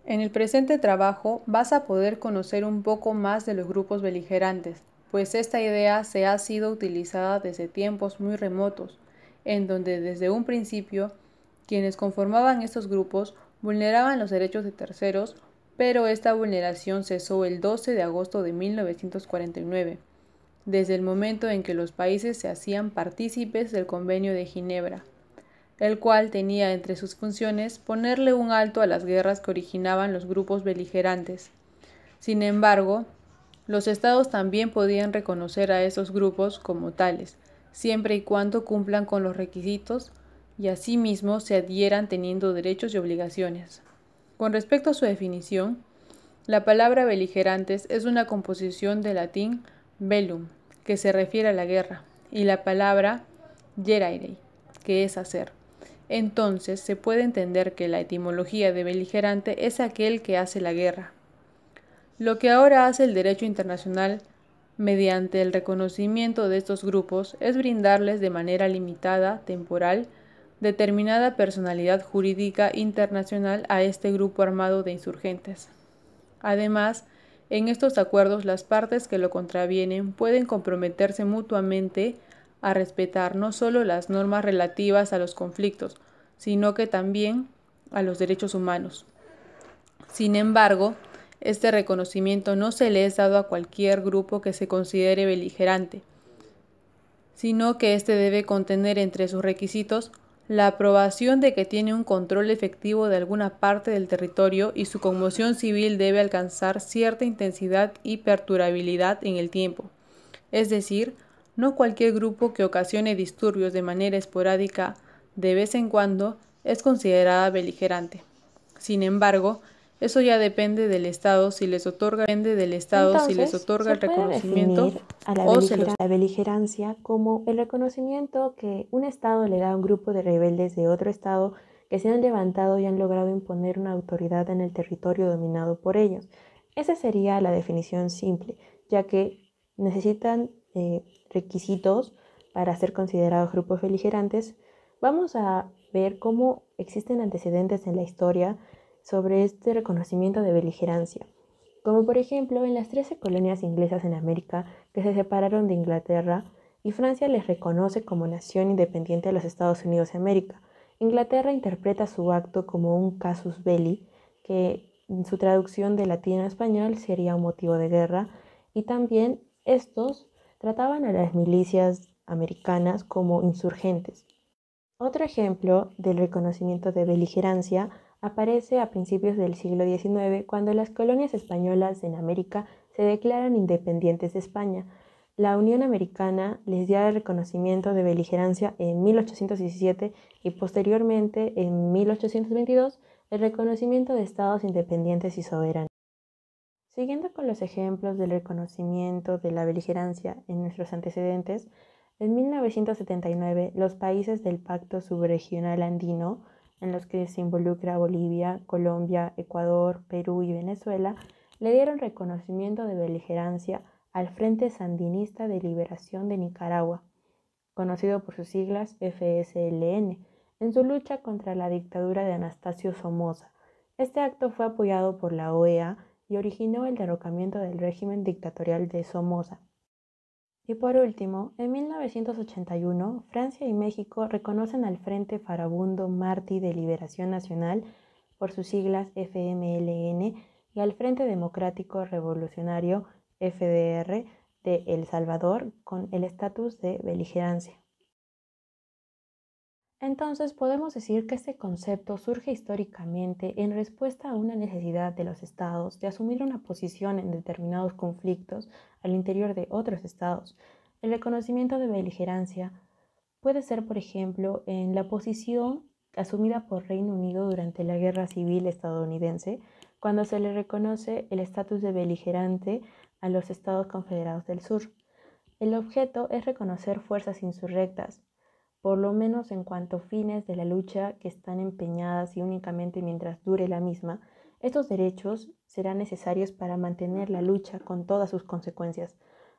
En el presente trabajo vas a poder conocer un poco más de los grupos beligerantes, pues esta idea se ha sido utilizada desde tiempos muy remotos, en donde desde un principio quienes conformaban estos grupos vulneraban los derechos de terceros, pero esta vulneración cesó el 12 de agosto de 1949, desde el momento en que los países se hacían partícipes del Convenio de Ginebra, el cual tenía entre sus funciones ponerle un alto a las guerras que originaban los grupos beligerantes. Sin embargo, los estados también podían reconocer a esos grupos como tales, siempre y cuando cumplan con los requisitos y asimismo se adhieran teniendo derechos y obligaciones. Con respecto a su definición, la palabra beligerantes es una composición del latín bellum, que se refiere a la guerra, y la palabra geraere, que es hacer. Entonces se puede entender que la etimología de beligerante es aquel que hace la guerra. Lo que ahora hace el derecho internacional mediante el reconocimiento de estos grupos es brindarles de manera limitada, temporal, determinada personalidad jurídica internacional a este grupo armado de insurgentes. Además, en estos acuerdos las partes que lo contravienen pueden comprometerse mutuamente a respetar no solo las normas relativas a los conflictos, sino que también a los derechos humanos. Sin embargo, este reconocimiento no se le es dado a cualquier grupo que se considere beligerante, sino que éste debe contener entre sus requisitos la aprobación de que tiene un control efectivo de alguna parte del territorio y su conmoción civil debe alcanzar cierta intensidad y perdurabilidad en el tiempo. Es decir, no cualquier grupo que ocasione disturbios de manera esporádica de vez en cuando es considerada beligerante. Sin embargo, eso ya depende del Estado si les otorga Entonces, se el puede reconocimiento definir a o se los. la beligerancia como el reconocimiento que un Estado le da a un grupo de rebeldes de otro Estado que se han levantado y han logrado imponer una autoridad en el territorio dominado por ellos. Esa sería la definición simple, ya que necesitan requisitos para ser considerados grupos beligerantes. Vamos a ver cómo existen antecedentes en la historia sobre este reconocimiento de beligerancia, como por ejemplo en las 13 colonias inglesas en América que se separaron de Inglaterra y Francia les reconoce como nación independiente a los Estados Unidos de América. Inglaterra interpreta su acto como un casus belli, que en su traducción de latín a español sería un motivo de guerra, y también estos trataban a las milicias americanas como insurgentes. Otro ejemplo del reconocimiento de beligerancia aparece a principios del siglo XIX, cuando las colonias españolas en América se declaran independientes de España. La Unión Americana les dio el reconocimiento de beligerancia en 1817 y posteriormente, en 1822, el reconocimiento de estados independientes y soberanos. Siguiendo con los ejemplos del reconocimiento de la beligerancia en nuestros antecedentes, en 1979 los países del Pacto Subregional Andino, en los que se involucra Bolivia, Colombia, Ecuador, Perú y Venezuela, le dieron reconocimiento de beligerancia al Frente Sandinista de Liberación de Nicaragua, conocido por sus siglas FSLN, en su lucha contra la dictadura de Anastasio Somoza. Este acto fue apoyado por la OEA y originó el derrocamiento del régimen dictatorial de Somoza. Y por último, en 1981, Francia y México reconocen al Frente Farabundo Martí de Liberación Nacional, por sus siglas FMLN, y al Frente Democrático Revolucionario FDR de El Salvador con el estatus de beligerancia. Entonces podemos decir que este concepto surge históricamente en respuesta a una necesidad de los estados de asumir una posición en determinados conflictos al interior de otros estados. El reconocimiento de beligerancia puede ser, por ejemplo, en la posición asumida por Reino Unido durante la Guerra Civil estadounidense, cuando se le reconoce el estatus de beligerante a los Estados Confederados del Sur. El objeto es reconocer fuerzas insurrectas, por lo menos en cuanto fines de la lucha que están empeñadas y únicamente mientras dure la misma. Estos derechos serán necesarios para mantener la lucha con todas sus consecuencias.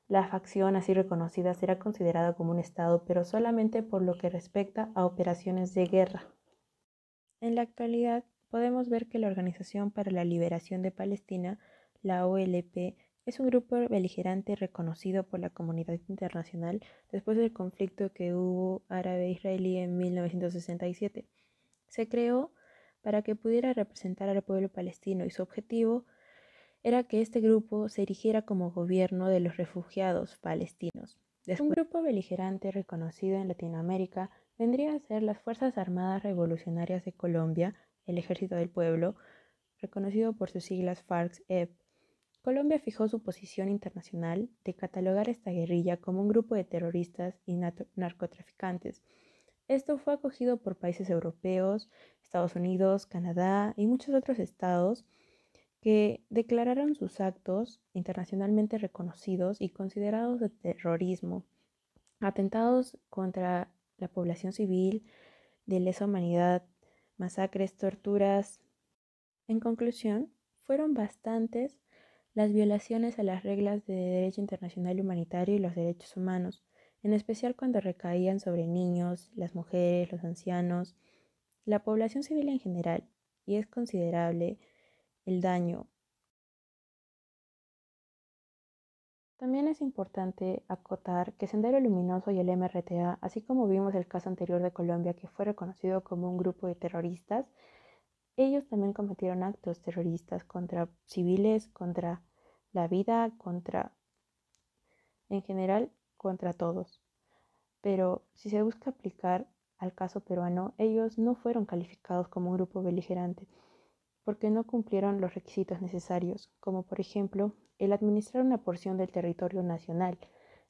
La facción así reconocida será considerada como un Estado, pero solamente por lo que respecta a operaciones de guerra. En la actualidad, podemos ver que la Organización para la Liberación de Palestina, la OLP, es un grupo beligerante reconocido por la comunidad internacional después del conflicto que hubo árabe-israelí en 1967. Se creó para que pudiera representar al pueblo palestino y su objetivo era que este grupo se erigiera como gobierno de los refugiados palestinos. Un grupo beligerante reconocido en Latinoamérica vendría a ser las Fuerzas Armadas Revolucionarias de Colombia, el Ejército del Pueblo, reconocido por sus siglas FARC-EP. Colombia fijó su posición internacional de catalogar a esta guerrilla como un grupo de terroristas y narcotraficantes. Esto fue acogido por países europeos, Estados Unidos, Canadá y muchos otros estados que declararon sus actos internacionalmente reconocidos y considerados de terrorismo, atentados contra la población civil, de lesa humanidad, masacres, torturas. En conclusión, fueron bastantes las violaciones a las reglas de derecho internacional humanitario y los derechos humanos, en especial cuando recaían sobre niños, las mujeres, los ancianos, la población civil en general, y es considerable el daño. También es importante acotar que Sendero Luminoso y el MRTA, así como vimos el caso anterior de Colombia que fue reconocido como un grupo de terroristas, ellos también cometieron actos terroristas contra civiles, contra la vida, en general, contra todos. Pero si se busca aplicar al caso peruano, ellos no fueron calificados como un grupo beligerante, porque no cumplieron los requisitos necesarios, como por ejemplo, el administrar una porción del territorio nacional.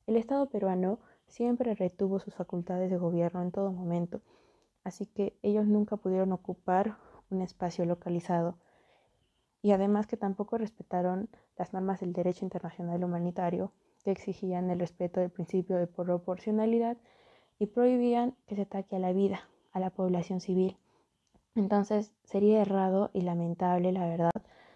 El Estado peruano siempre retuvo sus facultades de gobierno en todo momento, así que ellos nunca pudieron ocupar un espacio localizado. Y además que tampoco respetaron las normas del derecho internacional humanitario, que exigían el respeto del principio de proporcionalidad y prohibían que se ataque a la vida, a la población civil. Entonces sería errado y lamentable, la verdad.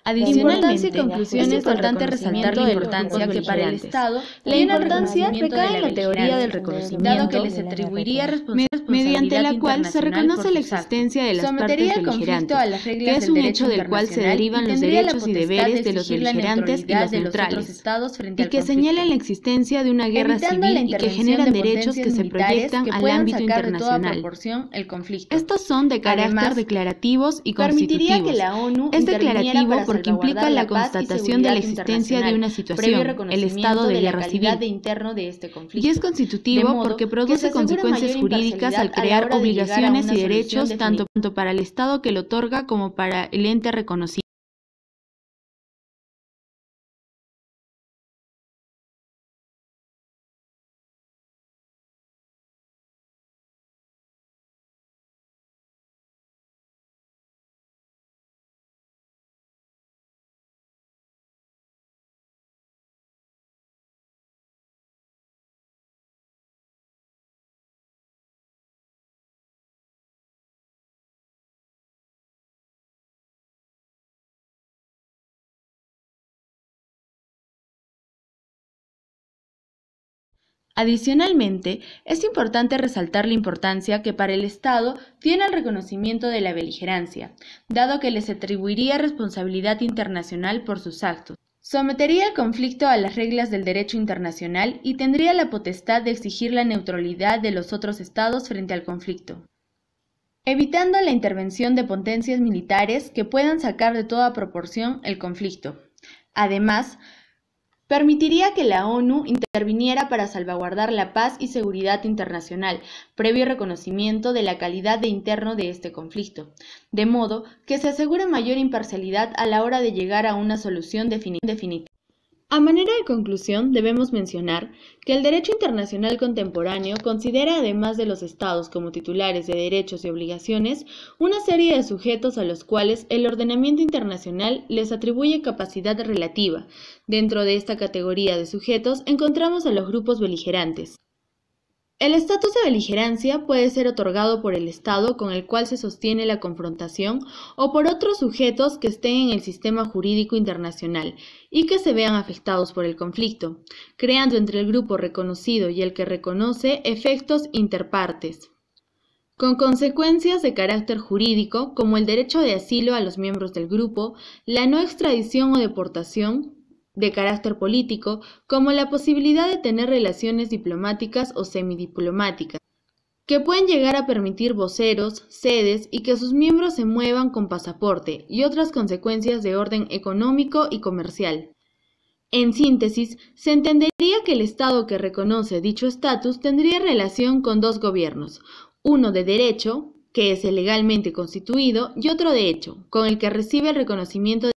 Adicionalmente, es importante resaltar la importancia que para el Estado la importancia recae en la teoría del reconocimiento, dado que les atribuiría responsabilidad mediante la cual se reconoce la existencia de las partes beligerantes, que es un hecho del cual se derivan los derechos y deberes de los beligerantes y los neutrales, y que señalan la existencia de una guerra civil y que generan derechos que se proyectan al ámbito internacional. Estos son de carácter declarativos y constitutivos. Es declarativo porque implica la constatación de la existencia de una situación, el estado de guerra civil, y es constitutivo porque produce consecuencias jurídicas al crear obligaciones y derechos tanto para el Estado que lo otorga como para el ente reconocido. Adicionalmente, es importante resaltar la importancia que para el Estado tiene el reconocimiento de la beligerancia, dado que les atribuiría responsabilidad internacional por sus actos. Sometería el conflicto a las reglas del derecho internacional y tendría la potestad de exigir la neutralidad de los otros estados frente al conflicto, evitando la intervención de potencias militares que puedan sacar de toda proporción el conflicto. Además, permitiría que la ONU interviniera para salvaguardar la paz y seguridad internacional, previo reconocimiento de la calidad de interno de este conflicto, de modo que se asegure mayor imparcialidad a la hora de llegar a una solución definitiva. A manera de conclusión, debemos mencionar que el derecho internacional contemporáneo considera, además de los estados como titulares de derechos y obligaciones, una serie de sujetos a los cuales el ordenamiento internacional les atribuye capacidad relativa. Dentro de esta categoría de sujetos encontramos a los grupos beligerantes. El estatus de beligerancia puede ser otorgado por el Estado con el cual se sostiene la confrontación o por otros sujetos que estén en el sistema jurídico internacional y que se vean afectados por el conflicto, creando entre el grupo reconocido y el que reconoce efectos interpartes. con consecuencias de carácter jurídico como el derecho de asilo a los miembros del grupo, la no extradición o deportación de carácter político, como la posibilidad de tener relaciones diplomáticas o semidiplomáticas, que pueden llegar a permitir voceros, sedes y que sus miembros se muevan con pasaporte, y otras consecuencias de orden económico y comercial. En síntesis, se entendería que el Estado que reconoce dicho estatus tendría relación con dos gobiernos, uno de derecho, que es el legalmente constituido, y otro de hecho, con el que recibe el reconocimiento